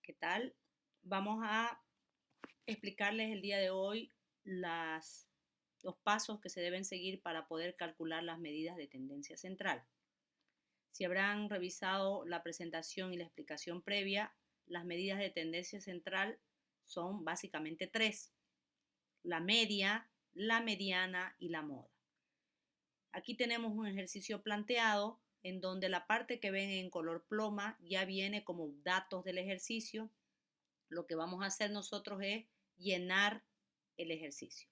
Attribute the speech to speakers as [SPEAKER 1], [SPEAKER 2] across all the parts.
[SPEAKER 1] ¿Qué tal? Vamos a explicarles el día de hoy los pasos que se deben seguir para poder calcular las medidas de tendencia central. Si habrán revisado la presentación y la explicación previa, las medidas de tendencia central son básicamente tres: la media, la mediana y la moda. Aquí tenemos un ejercicio planteado en donde la parte que ven en color ploma ya viene como datos del ejercicio. Lo que vamos a hacer nosotros es llenar el ejercicio.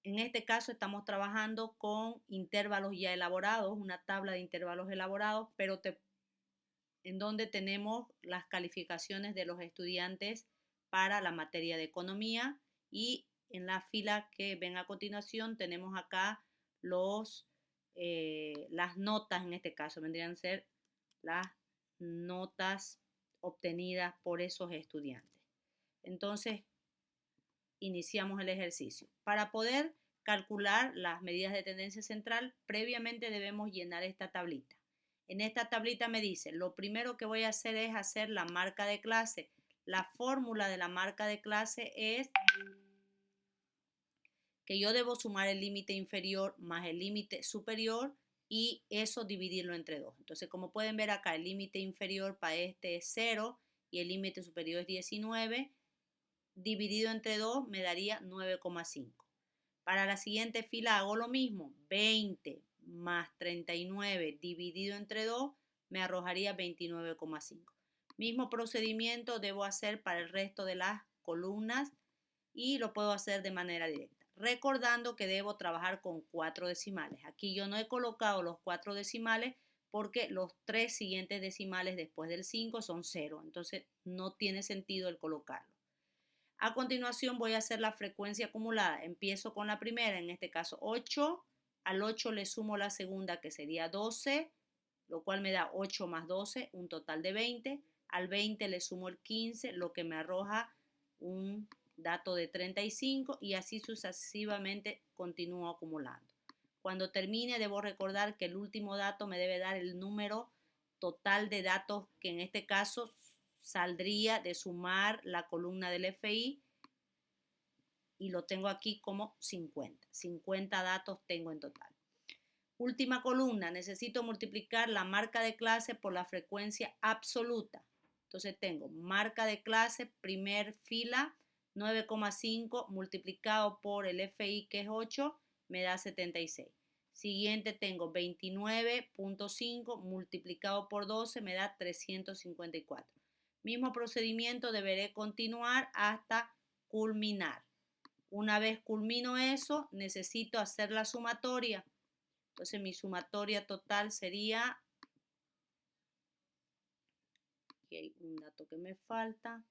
[SPEAKER 1] En este caso estamos trabajando con intervalos ya elaborados, una tabla de intervalos elaborados, pero en donde tenemos las calificaciones de los estudiantes para la materia de economía, y en la fila que ven a continuación tenemos acá las notas. En este caso vendrían a ser las notas obtenidas por esos estudiantes. Entonces, iniciamos el ejercicio. Para poder calcular las medidas de tendencia central, previamente debemos llenar esta tablita. En esta tablita me dice, lo primero que voy a hacer es hacer la marca de clase. La fórmula de la marca de clase es que yo debo sumar el límite inferior más el límite superior y eso dividirlo entre 2. Entonces, como pueden ver acá, el límite inferior para este es 0 y el límite superior es 19. Dividido entre 2 me daría 9,5. Para la siguiente fila hago lo mismo. 20 más 39 dividido entre 2 me arrojaría 29,5. Mismo procedimiento debo hacer para el resto de las columnas y lo puedo hacer de manera directa. Recordando que debo trabajar con 4 decimales. Aquí yo no he colocado los 4 decimales porque los 3 siguientes decimales después del 5 son 0. Entonces no tiene sentido el colocarlo. A continuación voy a hacer la frecuencia acumulada. Empiezo con la primera, en este caso 8. Al 8 le sumo la segunda, que sería 12, lo cual me da 8 más 12, un total de 20. Al 20 le sumo el 15, lo que me arroja un dato de 35 y así sucesivamente continúo acumulando. Cuando termine debo recordar que el último dato me debe dar el número total de datos, que en este caso saldría de sumar la columna del FI, y lo tengo aquí como 50. 50 datos tengo en total. Última columna, necesito multiplicar la marca de clase por la frecuencia absoluta. Entonces tengo marca de clase, primer fila, 9,5 multiplicado por el FI, que es 8, me da 76. Siguiente tengo 29,5 multiplicado por 12, me da 354. Mismo procedimiento deberé continuar hasta culminar. Una vez culmino eso, necesito hacer la sumatoria. Entonces mi sumatoria total sería, aquí hay un dato que me falta,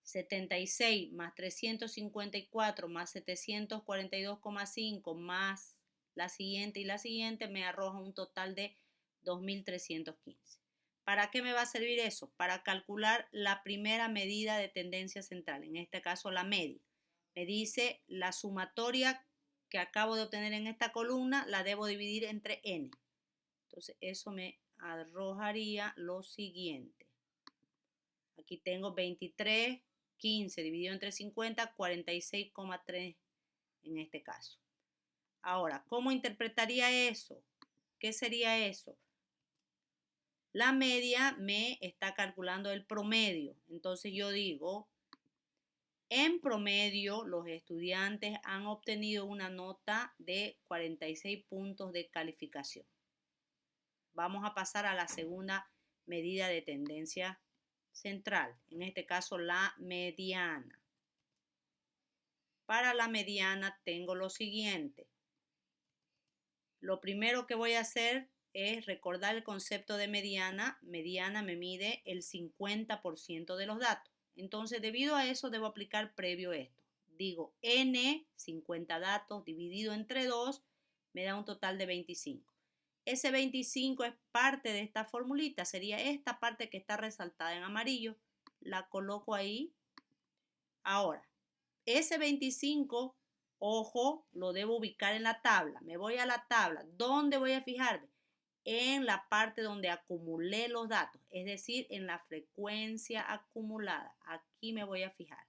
[SPEAKER 1] 76 más 354 más 742,5 más la siguiente y la siguiente me arroja un total de 2.315. ¿Para qué me va a servir eso? Para calcular la primera medida de tendencia central, en este caso la media. Me dice la sumatoria que acabo de obtener en esta columna, la debo dividir entre n. Entonces eso me arrojaría lo siguiente. Aquí tengo 23,15 dividido entre 50, 46,3 en este caso. Ahora, ¿cómo interpretaría eso? ¿Qué sería eso? La media me está calculando el promedio. Entonces yo digo, en promedio los estudiantes han obtenido una nota de 46 puntos de calificación. Vamos a pasar a la segunda medida de tendencia central, en este caso la mediana. Para la mediana tengo lo siguiente. Lo primero que voy a hacer es recordar el concepto de mediana. Mediana me mide el 50% de los datos. Entonces, debido a eso, debo aplicar previo esto. Digo, n, 50 datos, dividido entre 2, me da un total de 25. Ese 25 es parte de esta formulita, sería esta parte que está resaltada en amarillo. La coloco ahí. Ahora, ese 25, ojo, lo debo ubicar en la tabla. Me voy a la tabla. ¿Dónde voy a fijarme? en la parte donde acumulé los datos, es decir, en la frecuencia acumulada. Aquí me voy a fijar.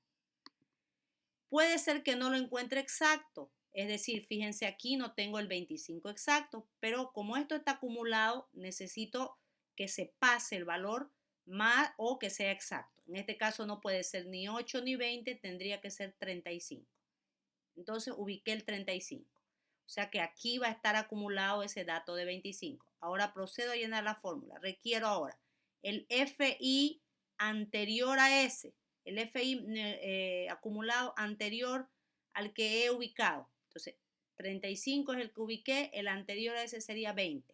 [SPEAKER 1] Puede ser que no lo encuentre exacto, es decir, fíjense aquí no tengo el 25 exacto, pero como esto está acumulado, necesito que se pase el valor más o que sea exacto. En este caso no puede ser ni 8 ni 20, tendría que ser 35. Entonces ubiqué el 35. O sea que aquí va a estar acumulado ese dato de 25. Ahora procedo a llenar la fórmula. Requiero ahora el FI anterior a ese, el FI acumulado anterior al que he ubicado. Entonces, 35 es el que ubiqué, el anterior a ese sería 20.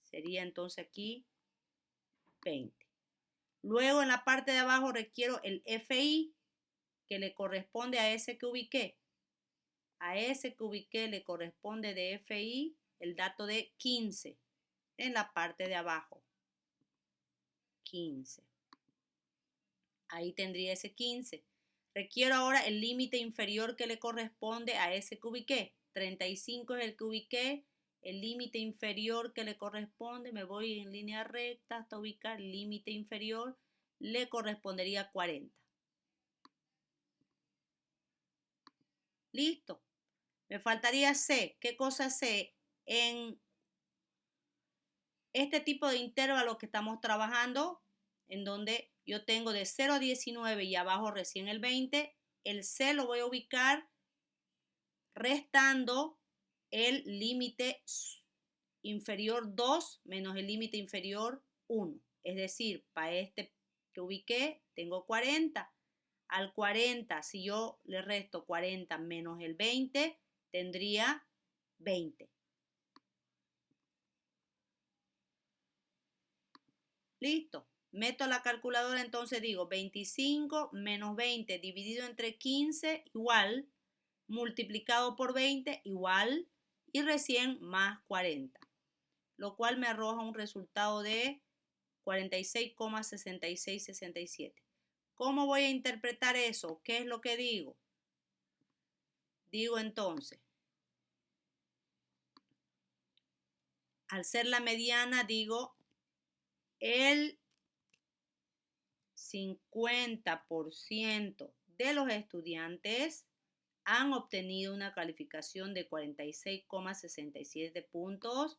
[SPEAKER 1] Sería entonces aquí 20. Luego en la parte de abajo requiero el FI que le corresponde a ese que ubiqué. A ese que ubiqué le corresponde de FI el dato de 15 en la parte de abajo. 15. Ahí tendría ese 15. Requiero ahora el límite inferior que le corresponde a ese que ubiqué. 35 es el que ubiqué. El límite inferior que le corresponde, me voy en línea recta hasta ubicar el límite inferior, le correspondería 40. Listo. Me faltaría C. ¿Qué cosa C? En este tipo de intervalo que estamos trabajando, en donde yo tengo de 0 a 19 y abajo recién el 20, el C lo voy a ubicar restando el límite inferior 2 menos el límite inferior 1. Es decir, para este que ubiqué tengo 40. Al 40, si yo le resto 40 menos el 20, tendría 20. Listo. Meto la calculadora, entonces digo 25 menos 20 dividido entre 15 igual, multiplicado por 20 igual, y recién más 40. Lo cual me arroja un resultado de 46,6667. ¿Cómo voy a interpretar eso? ¿Qué es lo que digo? Digo entonces, al ser la mediana, digo el 50% de los estudiantes han obtenido una calificación de 46,67 puntos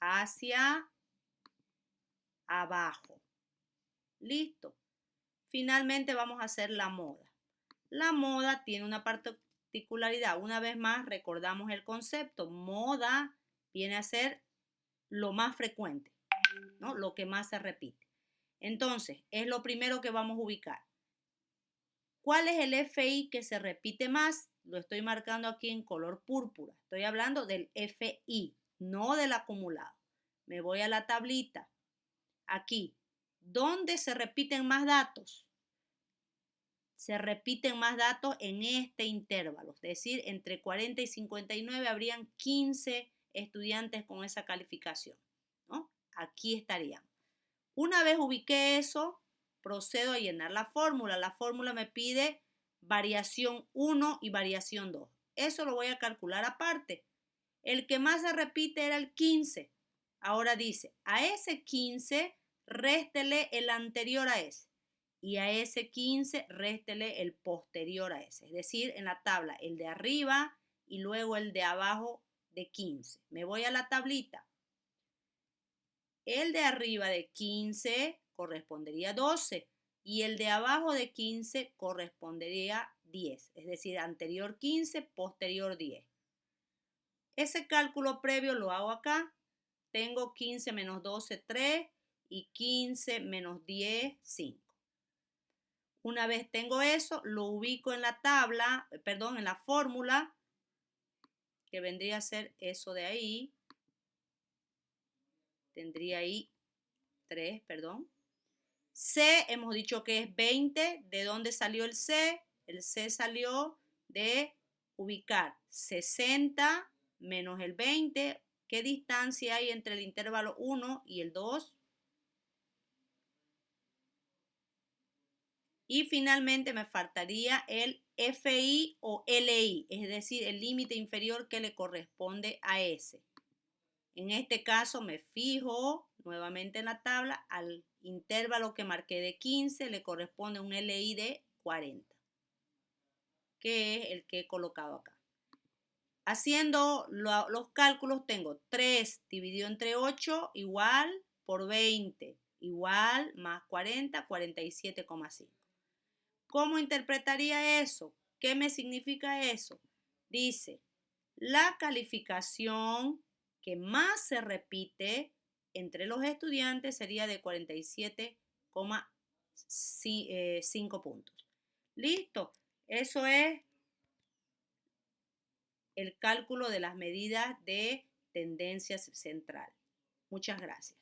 [SPEAKER 1] hacia abajo. Listo. Finalmente vamos a hacer la moda. La moda tiene una particularidad. Una vez más recordamos el concepto. Moda viene a ser lo más frecuente, ¿no? Lo que más se repite. Entonces, es lo primero que vamos a ubicar. ¿Cuál es el FI que se repite más? Lo estoy marcando aquí en color púrpura. Estoy hablando del FI, no del acumulado. Me voy a la tablita. Aquí, ¿dónde se repiten más datos? Se repiten más datos en este intervalo. Es decir, entre 40 y 59 habrían 15 estudiantes con esa calificación, ¿no? Aquí estarían. Una vez ubiqué eso, procedo a llenar la fórmula. La fórmula me pide variación 1 y variación 2. Eso lo voy a calcular aparte. El que más se repite era el 15. Ahora dice, a ese 15 réstele el anterior a ese. Y a ese 15 réstele el posterior a ese. Es decir, en la tabla el de arriba y luego el de abajo de 15. Me voy a la tablita. El de arriba de 15 correspondería a 12 y el de abajo de 15 correspondería 10, es decir, anterior 15, posterior 10. Ese cálculo previo lo hago acá. Tengo 15 menos 12, 3 y 15 menos 10, 5. Una vez tengo eso, lo ubico en la tabla, perdón, en la fórmula, que vendría a ser eso de ahí. Tendría ahí 3, perdón. C, hemos dicho que es 20. ¿De dónde salió el C? El C salió de ubicar 60 menos el 20. ¿Qué distancia hay entre el intervalo 1 y el 2? Y finalmente me faltaría el FI o LI, es decir, el límite inferior que le corresponde a ese. En este caso me fijo nuevamente en la tabla, al intervalo que marqué de 15 le corresponde un LI de 40, que es el que he colocado acá. Haciendo los cálculos tengo 3 dividido entre 8 igual por 20 igual más 40, 47,5. ¿Cómo interpretaría eso? ¿Qué me significa eso? Dice, la calificación que más se repite entre los estudiantes sería de 47,5 puntos. Listo. Eso es el cálculo de las medidas de tendencia central. Muchas gracias.